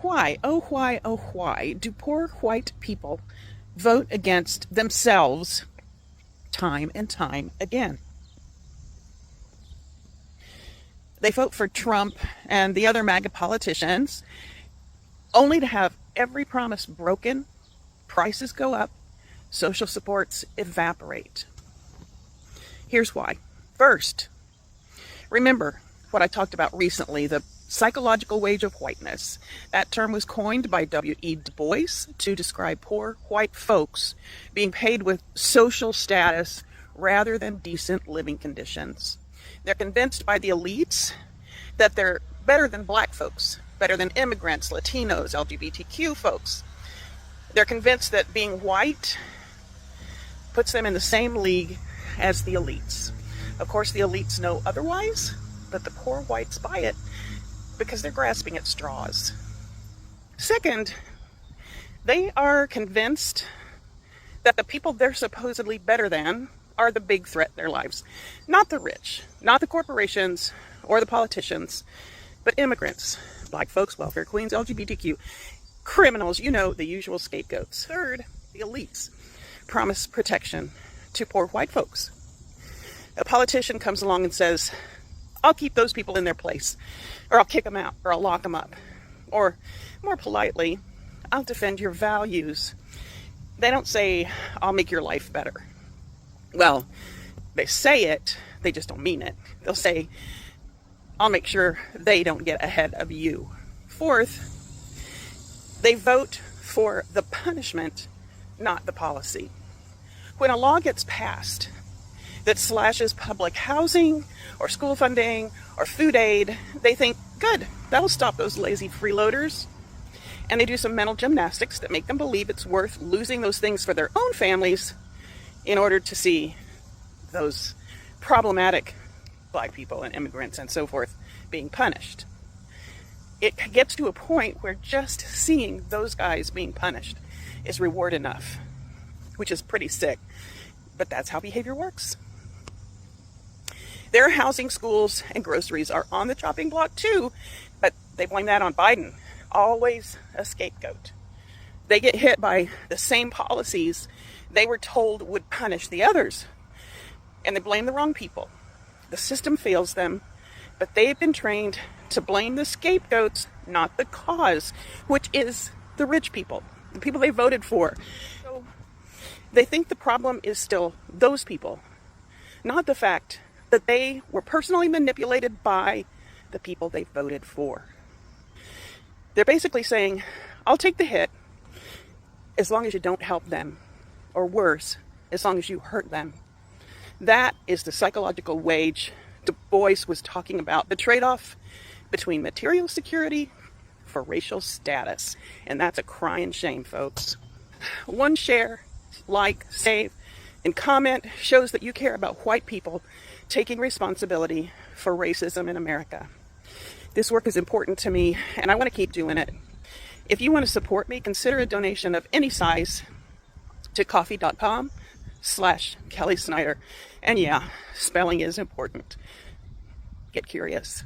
Why, oh why do poor white people vote against themselves time and time again? They vote for Trump and the other MAGA politicians only to have every promise broken, prices go up, social supports evaporate. Here's why. First, remember what I talked about recently, the psychological wage of whiteness. That term was coined by W.E. Du Bois to describe poor white folks being paid with social status rather than decent living conditions. They're convinced by the elites that they're better than black folks, better than immigrants, Latinos, LGBTQ folks. They're convinced that being white puts them in the same league as the elites. Of course, the elites know otherwise, but the poor whites buy it because they're grasping at straws. Second, they are convinced that the people they're supposedly better than are the big threat in their lives. Not the rich, not the corporations or the politicians, but immigrants, black folks, welfare queens, LGBTQ, criminals, you know, the usual scapegoats. Third, the elites promise protection to poor white folks. A politician comes along and says, I'll keep those people in their place, or I'll kick them out, or I'll lock them up. Or, more politely, I'll defend your values. They don't say, I'll make your life better. Well, they say it, they just don't mean it. They'll say, I'll make sure they don't get ahead of you. Fourth, they vote for the punishment, not the policy. When a law gets passed that slashes public housing or school funding or food aid, they think, good, that'll stop those lazy freeloaders. And they do some mental gymnastics that make them believe it's worth losing those things for their own families in order to see those problematic black people and immigrants and so forth being punished. It gets to a point where just seeing those guys being punished is reward enough, which is pretty sick, but that's how behavior works. Their housing, schools, and groceries are on the chopping block too, but they blame that on Biden. Always a scapegoat. They get hit by the same policies they were told would punish the others, and they blame the wrong people. The system fails them, but they've been trained to blame the scapegoats, not the cause, which is the rich people, the people they voted for. So they think the problem is still those people, not the fact that they were personally manipulated by the people they voted for. They're basically saying, I'll take the hit as long as you don't help them, or worse, as long as you hurt them. That is the psychological wage Du Bois was talking about, the trade-off between material security for racial status. And that's a crying shame, folks. One share, like, save, and comment shows that you care about white people taking responsibility for racism in America. This work is important to me, and I want to keep doing it. If you want to support me, consider a donation of any size to coffee.com/Kelly Snyder. And yeah, spelling is important. Get curious.